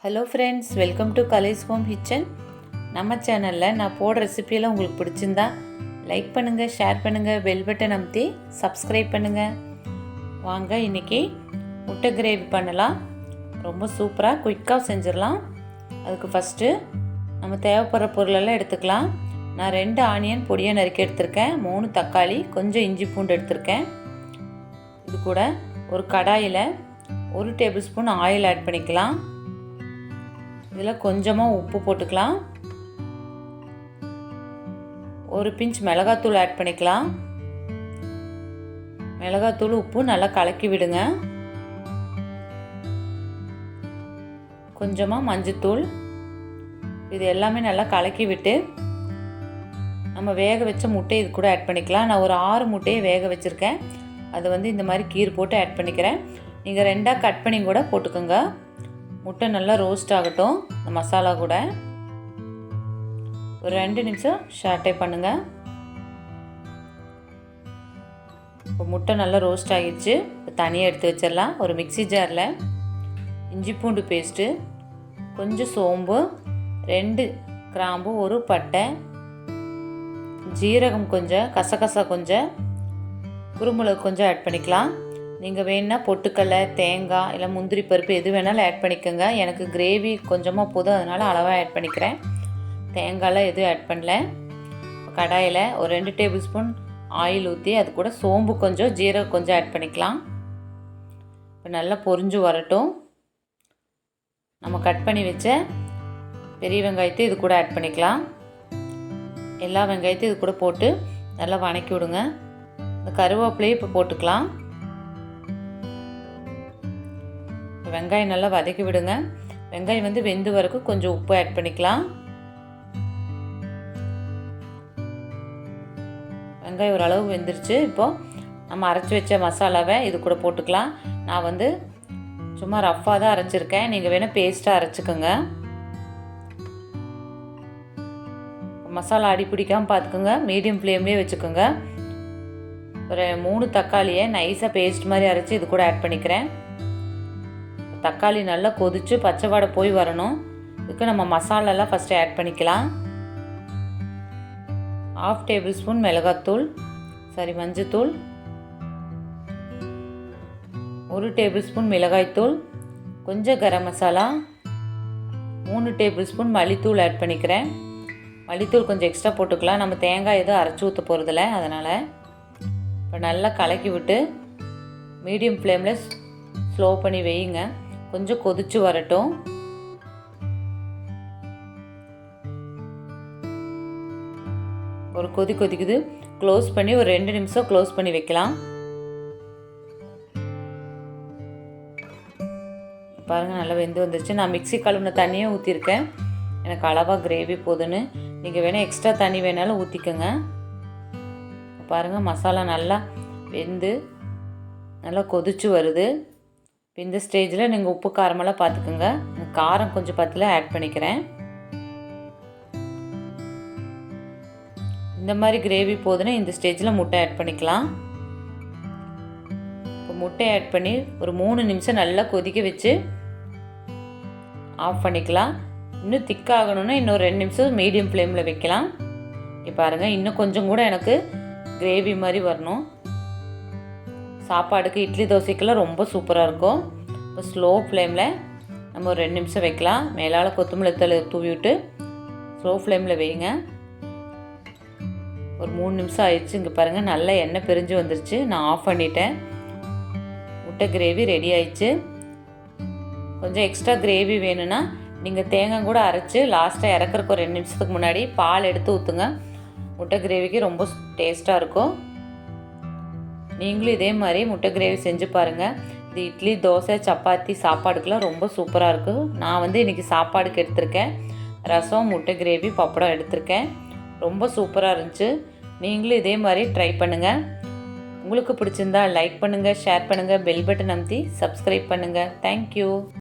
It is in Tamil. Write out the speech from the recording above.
Hello friends, welcome to கலைஸ் home kitchen. நம்ம சேனலில் நான் போடுற ரெசிபியெல்லாம் உங்களுக்கு பிடிச்சிருந்தா லைக் பண்ணுங்கள், ஷேர் பண்ணுங்கள், பெல் பட்டன் அமுத்தி சப்ஸ்கிரைப் பண்ணுங்கள். வாங்க இன்றைக்கி முட்டை கிரேவி பண்ணலாம். ரொம்ப சூப்பராக குயிக்காக செஞ்சிடலாம். அதுக்கு ஃபஸ்ட்டு நம்ம தேவைப்படுற பொருளெல்லாம் எடுத்துக்கலாம். நான் 2 ஆனியன் பொடியை நறுக்கி எடுத்திருக்கேன், 3 தக்காளி, கொஞ்சம் இஞ்சி பூண்டு எடுத்திருக்கேன். இது கூட ஒரு கடாயில் 1 டேபிள் ஸ்பூன் ஆயில் ஆட் பண்ணிக்கலாம். இதில் கொஞ்சமாக உப்பு போட்டுக்கலாம். ஒரு பிஞ்ச் மிளகாத்தூள் ஆட் பண்ணிக்கலாம். மிளகாத்தூள் உப்பு நல்லா கலக்கி விடுங்க. கொஞ்சமாக மஞ்சத்தூள், இது எல்லாமே நல்லா கலக்கி விட்டு நம்ம வேக வச்ச முட்டை இது கூட ஆட் பண்ணிக்கலாம். நான் ஒரு 6 முட்டையை வேக வச்சுருக்கேன். அதை இந்த மாதிரி கீறு போட்டு ஆட் பண்ணிக்கிறேன். நீங்கள் 2ஆக கட் பண்ணி கூட போட்டுக்கோங்க. முட்டை நல்லா ரோஸ்ட் ஆகட்டும். இந்த மசாலா கூட ஒரு 2 நிமிஷம் ஷார்ட்டே பண்ணுங்கள். இப்போ முட்டை நல்லா ரோஸ்ட் ஆகிடுச்சு. இப்போ தனியாக எடுத்து வச்சிடலாம். ஒரு மிக்ஸி ஜாரில் இஞ்சி பூண்டு பேஸ்ட்டு, கொஞ்சம் சோம்பு, 2 கிராம்பு, ஒரு பட்டை, ஜீரகம் கொஞ்சம், கசகசா கொஞ்சம், குருமிளகு கொஞ்சம் ஆட் பண்ணிக்கலாம். நீங்கள் வேணுன்னா பொட்டுக்கடலை, தேங்காய் இல்லை முந்திரி பருப்பு எது வேணாலும் ஆட் பண்ணிக்கோங்க. எனக்கு கிரேவி கொஞ்சமாக போதும், அதனால் அளவாக ஆட் பண்ணிக்கிறேன். தேங்காயெலாம் எதுவும் ஆட் பண்ணல. கடாயில் ஒரு 2 டேபிள் ஸ்பூன் ஆயில் ஊற்றி அது கூட சோம்பு கொஞ்சம், ஜீரகம் கொஞ்சம் ஆட் பண்ணிக்கலாம். இப்போ நல்லா பொரிஞ்சு வரட்டும். நம்ம கட் பண்ணி வச்ச பெரிய வெங்காயத்தை இது கூட ஆட் பண்ணிக்கலாம். எல்லா வெங்காயத்தையும் இது கூட போட்டு நல்லா வணக்கி விடுங்க. இந்த கருவேப்பிலையும் இப்போ போட்டுக்கலாம். வெங்காயம் நல்லா வதக்கி விடுங்க. வெங்காயம் வெந்து வரைக்கும் கொஞ்சம் உப்பு ஆட் பண்ணிக்கலாம். வெங்காயம் ஓரளவு வெந்துருச்சு. இப்போது நம்ம அரைச்சி வச்ச மசாலாவை இது கூட போட்டுக்கலாம். நான் சும்மா ரஃப்பாக தான் அரைச்சிருக்கேன். நீங்கள் வேணால் பேஸ்ட்டாக அரைச்சிக்கோங்க. மசாலா அடி பிடிக்காமல் பார்த்துக்கோங்க. மீடியம் ஃப்ளேம்லேயே வச்சுக்கோங்க. ஒரு 3 தக்காளியை நைஸாக பேஸ்ட் மாதிரி அரைச்சி இது கூட ஆட் பண்ணிக்கிறேன். தக்காளி நல்லா கொதித்து பச்சை வாடை போய் வரணும். இதுக்கு நம்ம மசாலாலாம் ஃபஸ்ட்டு ஆட் பண்ணிக்கலாம். 1/2 டேபிள் ஸ்பூன் மஞ்சத்தூள், 1 டேபிள் ஸ்பூன் மிளகாய்த்தூள், கொஞ்சம் கரம் மசாலா, 3 டேபிள் ஸ்பூன் மல்லித்தூள் ஆட் பண்ணிக்கிறேன். மல்லித்தூள் கொஞ்சம் எக்ஸ்ட்ரா போட்டுக்கலாம். நம்ம தேங்காய் எதுவும் அரைச்சி ஊற்ற போகிறதில்ல, அதனால். இப்போ நல்லா கலக்கி விட்டு மீடியம் ஃப்ளேமில் ஸ்லோ பண்ணி வையுங்க. கொஞ்சம் கொதிச்சு வரட்டும். ஒரு கொதிக்குது. க்ளோஸ் பண்ணி ஒரு 2 நிமிஷம் க்ளோஸ் பண்ணி வைக்கலாம். பாருங்கள், நல்லா வெந்து வந்துருச்சு. நான் மிக்ஸி கழுவின தண்ணியே ஊற்றிருக்கேன். எனக்கு அளவாக கிரேவி போதுன்னு. நீங்கள் வேணால் எக்ஸ்ட்ரா தண்ணி வேணாலும் ஊற்றிக்கோங்க. பாருங்கள், மசாலா நல்லா வெந்து நல்லா கொதிச்சு வருது. இந்த ஸ்டேஜில் நீங்கள் உப்பு காரமெல்லாம் பார்த்துக்கோங்க. காரம் கொஞ்சம் பத்தில் ஆட் பண்ணிக்கிறேன். இந்த மாதிரி கிரேவி போதுன்னா இந்த ஸ்டேஜில் முட்டை ஆட் பண்ணிக்கலாம். இப்போ முட்டை ஆட் பண்ணி ஒரு 3 நிமிஷம் நல்லா கொதிக்க வச்சு ஆஃப் பண்ணிக்கலாம். இன்னும் திக்காகணுன்னா இன்னும் 2 நிமிஷம் மீடியம் ஃப்ளேமில் வைக்கலாம். இப்போ பாருங்கள், இன்னும் கொஞ்சம் கூட எனக்கு கிரேவி மாதிரி வரணும். சாப்பாடுக்கு, இட்லி, தோசைக்கெல்லாம் ரொம்ப சூப்பராக இருக்கும். இப்போ ஸ்லோ ஃப்ளேமில் நம்ம ஒரு 2 நிமிஷம் வைக்கலாம். மேலால் கொத்தமல்லி தழை தூவி விட்டு ஸ்லோ ஃப்ளேமில் வைங்க. ஒரு 3 நிமிஷம் ஆயிடுச்சு. இங்கே பாருங்கள், நல்லா எண்ணெய் பிரிஞ்சு வந்துருச்சு. நான் ஆஃப் பண்ணிட்டேன். முட்டை கிரேவி ரெடி ஆயிடுச்சு. கொஞ்சம் எக்ஸ்ட்ரா கிரேவி வேணும்னா நீங்கள் தேங்காய் கூட அரைச்சி லாஸ்ட்டாக இறக்குறக்கு ஒரு 2 நிமிஷத்துக்கு முன்னாடி பால் எடுத்து ஊற்றுங்க. முட்டை கிரேவிக்கு ரொம்ப டேஸ்ட்டாக இருக்கும். நீங்களும் இதே மாதிரி முட்டை கிரேவி செஞ்சு பாருங்கள். இது இட்லி, தோசை, சப்பாத்தி சாப்பாடுக்கெலாம் ரொம்ப சூப்பராக இருக்கும். நான் இன்றைக்கி சாப்பாடுக்கு எடுத்திருக்கேன். ரசம், முட்டை கிரேவி, பப்படம் எடுத்திருக்கேன். ரொம்ப சூப்பராக இருந்துச்சு. நீங்களும் இதே மாதிரி ட்ரை பண்ணுங்கள். உங்களுக்கு பிடிச்சிருந்தா லைக் பண்ணுங்கள், ஷேர் பண்ணுங்கள், பெல் பட்டன் அமுத்தி சப்ஸ்கிரைப் பண்ணுங்கள். தேங்க்யூ.